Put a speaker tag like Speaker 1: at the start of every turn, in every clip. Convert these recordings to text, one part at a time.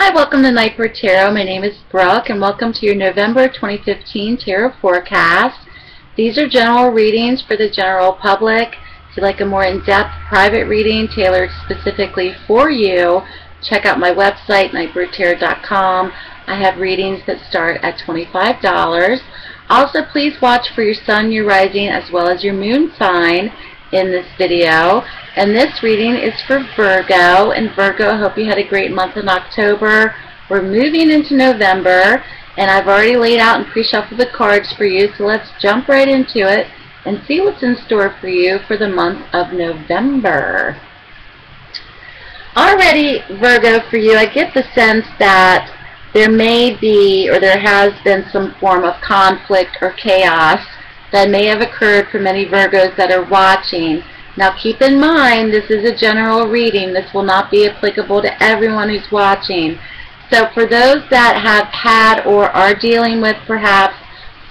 Speaker 1: Hi, welcome to Nightbird Tarot. My name is Brooke, and welcome to your November 2015 Tarot Forecast. These are general readings for the general public. If you'd like a more in-depth private reading tailored specifically for you, check out my website, nightbirdtarot.com. I have readings that start at $25. Also, please watch for your sun, your rising, as well as your moon sign in this video. And this reading is for Virgo. And Virgo, I hope you had a great month in October. We're moving into November, and I've already laid out and pre-shuffled the cards for you, so let's jump right into it and see what's in store for you for the month of November. Already, Virgo, for you, I get the sense that there may be, or there has been, some form of conflict or chaos that may have occurred for many Virgos that are watching. Now keep in mind, this is a general reading. This will not be applicable to everyone who's watching. So for those that have had or are dealing with perhaps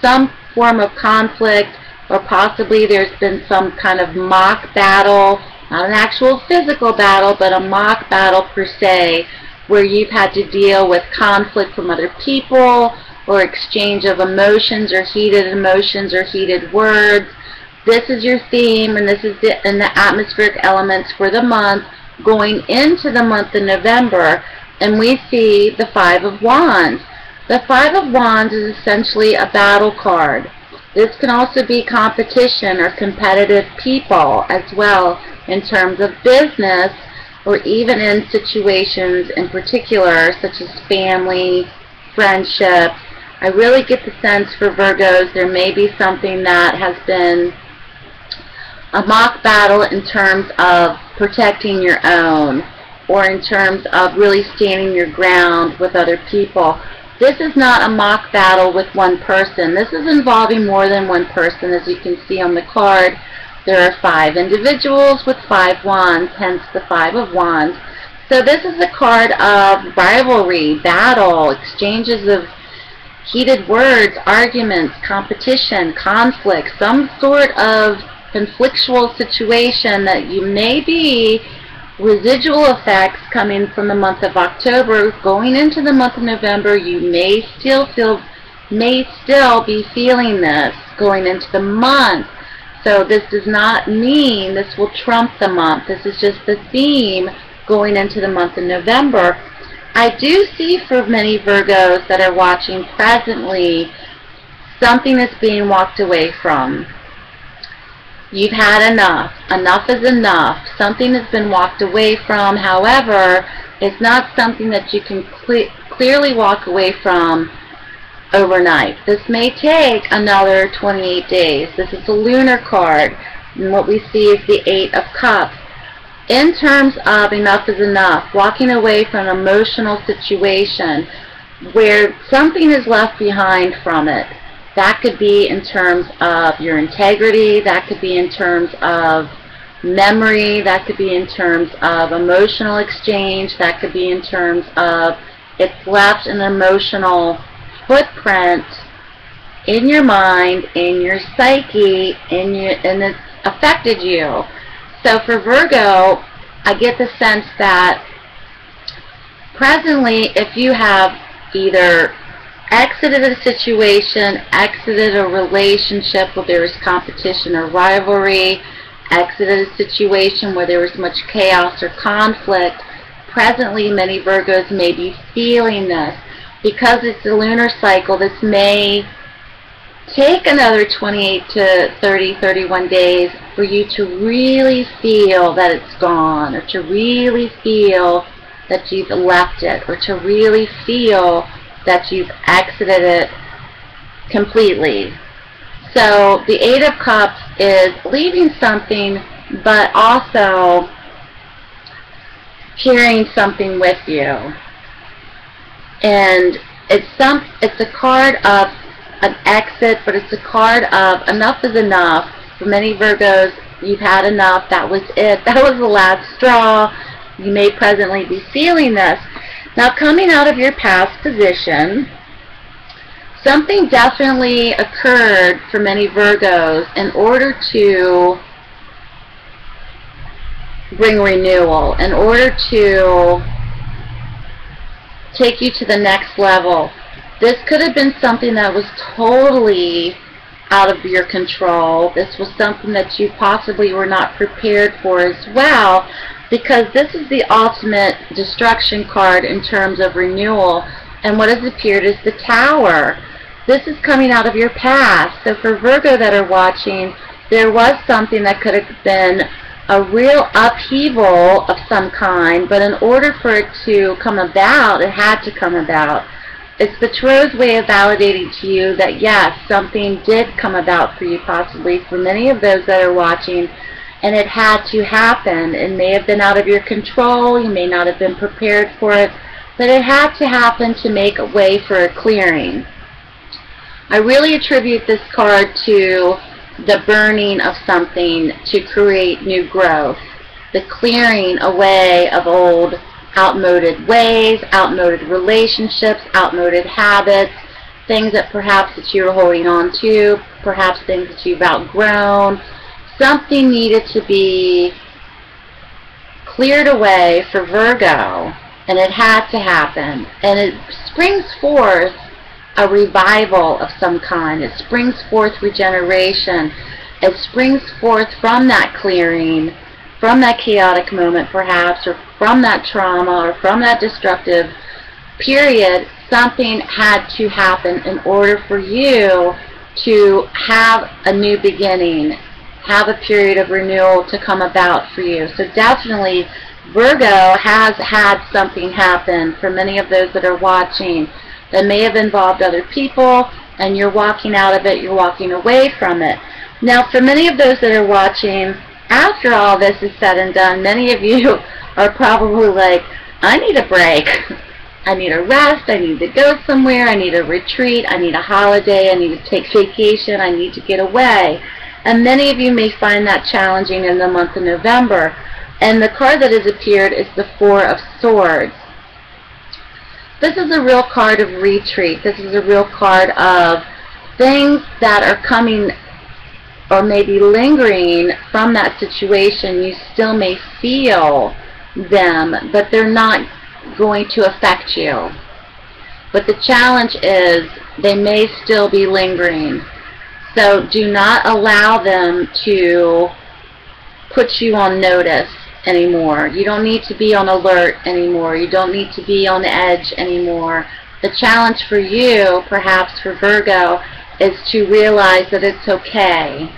Speaker 1: some form of conflict, or possibly there's been some kind of mock battle, not an actual physical battle, but a mock battle per se, where you've had to deal with conflict from other people, or exchange of emotions or heated words. This is your theme, and this is in the atmospheric elements for the month going into the month of November. And we see the Five of Wands. The Five of Wands is essentially a battle card. This can also be competition or competitive people as well, in terms of business, or even in situations in particular such as family, friendship. I really get the sense for Virgos there may be something that has been a mock battle in terms of protecting your own, or in terms of really standing your ground with other people. This is not a mock battle with one person. This is involving more than one person. As you can see on the card, there are 5 individuals with 5 wands, hence the Five of Wands. So this is a card of rivalry, battle, exchanges of heated words, arguments, competition, conflict, some sort of conflictual situation that you may be residual effects coming from the month of October going into the month of November. You may still be feeling this going into the month. So this does not mean this will trump the month. This is just the theme going into the month of November. I do see for many Virgos that are watching presently something that's being walked away from. You've had enough. Enough is enough. Something has been walked away from. However, it's not something that you can clearly walk away from overnight. This may take another 28 days. This is a lunar card, and what we see is the 8 of Cups. In terms of enough is enough, walking away from an emotional situation where something is left behind from it. That could be in terms of your integrity, that could be in terms of memory, that could be in terms of emotional exchange, that could be in terms of it's left an emotional footprint in your mind, in your psyche, and it's affected you. So for Virgo, I get the sense that presently, if you have either exited a situation, exited a relationship where there was competition or rivalry, exited a situation where there was much chaos or conflict, presently many Virgos may be feeling this. Because it's a lunar cycle, this may take another 28 to 31 days for you to really feel that it's gone, or to really feel that you've left it, or to really feel that you've exited it completely. So the 8 of Cups is leaving something, but also carrying something with you. And it's a card of an exit, but it's a card of enough is enough. For many Virgos, you've had enough. That was it. That was the last straw. You may presently be feeling this. Now, coming out of your past position, something definitely occurred for many Virgos in order to bring renewal, in order to take you to the next level. This could have been something that was totally out of your control. This was something that you possibly were not prepared for as well, because this is the ultimate destruction card in terms of renewal, and what has appeared is the Tower. This is coming out of your past. So for Virgo that are watching, there was something that could have been a real upheaval of some kind, but in order for it to come about, it had to come about. It's the Tarot's way of validating to you that yes, something did come about for you, possibly for many of those that are watching, and it had to happen. It may have been out of your control, you may not have been prepared for it, but it had to happen to make a way for a clearing. I really attribute this card to the burning of something to create new growth, the clearing away of old outmoded ways, outmoded relationships, outmoded habits, things that perhaps that you were holding on to, perhaps things that you've outgrown. Something needed to be cleared away for Virgo, and it had to happen. And it springs forth a revival of some kind. It springs forth regeneration. It springs forth from that clearing, from that chaotic moment perhaps, or from that trauma, or from that destructive period. Something had to happen in order for you to have a new beginning, have a period of renewal to come about for you. So definitely Virgo has had something happen for many of those that are watching that may have involved other people, and you're walking out of it, you're walking away from it. Now for many of those that are watching, after all this is said and done, many of you are probably like, I need a break. I need a rest, I need to go somewhere, I need a retreat, I need a holiday, I need to take vacation, I need to get away. And many of you may find that challenging in the month of November. And the card that has appeared is the Four of Swords. This is a real card of retreat. This is a real card of things that are coming or maybe lingering from that situation. You still may feel them, but they're not going to affect you. But the challenge is they may still be lingering. So do not allow them to put you on notice anymore. You don't need to be on alert anymore. You don't need to be on edge anymore. The challenge for you, perhaps for Virgo, is to realize that it's okay,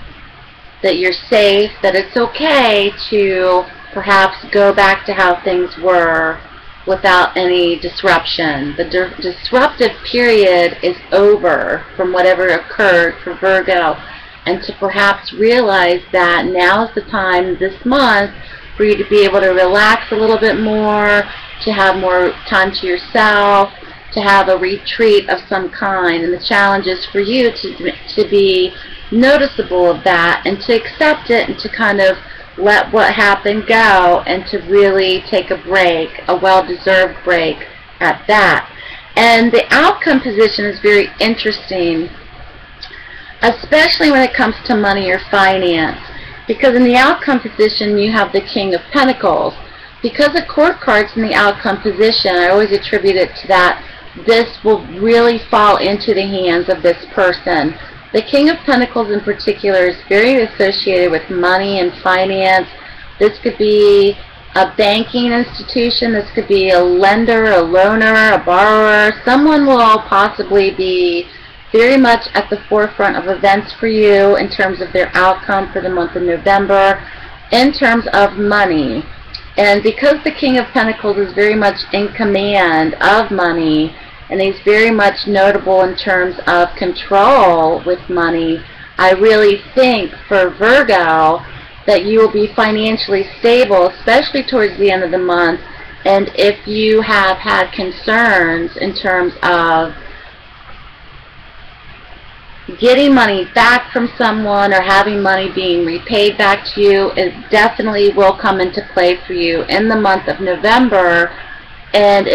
Speaker 1: that you're safe, that it's okay to perhaps go back to how things were without any disruption. The disruptive period is over from whatever occurred for Virgo, and to perhaps realize that now is the time this month for you to be able to relax a little bit more, to have more time to yourself, to have a retreat of some kind. And the challenge is for you to be noticeable of that, and to accept it, and to kind of let what happened go, and to really take a break, a well-deserved break at that. And the outcome position is very interesting, especially when it comes to money or finance, because in the outcome position you have the King of Pentacles. Because the court card's in the outcome position, I always attribute it to that this will really fall into the hands of this person. The King of Pentacles in particular is very associated with money and finance. This could be a banking institution, this could be a lender, a loaner, a borrower. Someone will possibly be very much at the forefront of events for you in terms of their outcome for the month of November, in terms of money. And because the King of Pentacles is very much in command of money, and he's very much notable in terms of control with money, I really think for Virgo that you will be financially stable, especially towards the end of the month. And if you have had concerns in terms of getting money back from someone or having money being repaid back to you, it definitely will come into play for you in the month of November. And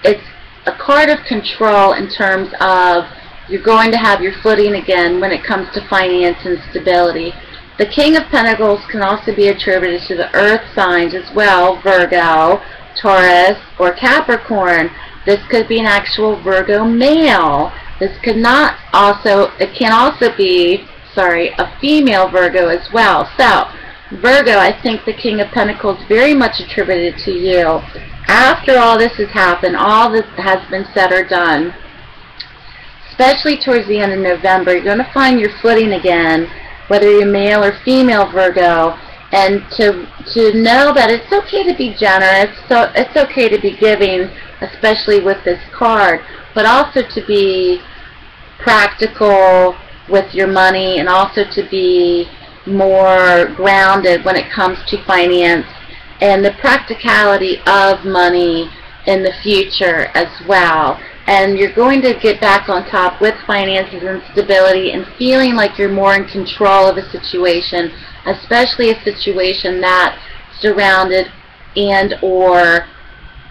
Speaker 1: it's a card of control in terms of you're going to have your footing again when it comes to finance and stability. The King of Pentacles can also be attributed to the earth signs as well, Virgo, Taurus, or Capricorn. This could be an actual Virgo male. This could not also, it can also be, a female Virgo as well. So, Virgo, I think the King of Pentacles very much attributed to you. After all this has happened, all this has been said or done, especially towards the end of November, you're going to find your footing again, whether you're male or female Virgo, and to know that it's okay to be generous, so it's okay to be giving, especially with this card, but also to be practical with your money, and also to be more grounded when it comes to finance and the practicality of money in the future as well. And you're going to get back on top with finances and stability and feeling like you're more in control of a situation, especially a situation that surrounded and or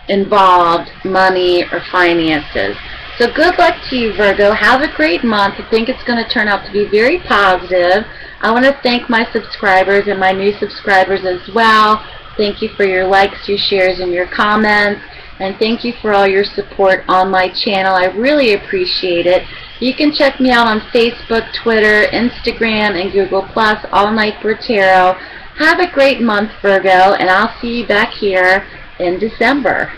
Speaker 1: involved money or finances. So good luck to you, Virgo. Have a great month. I think it's going to turn out to be very positive. I want to thank my subscribers and my new subscribers as well. Thank you for your likes, your shares, and your comments. And thank you for all your support on my channel. I really appreciate it. You can check me out on Facebook, Twitter, Instagram, and Google+, All Night for Tarot. Have a great month, Virgo, and I'll see you back here in December.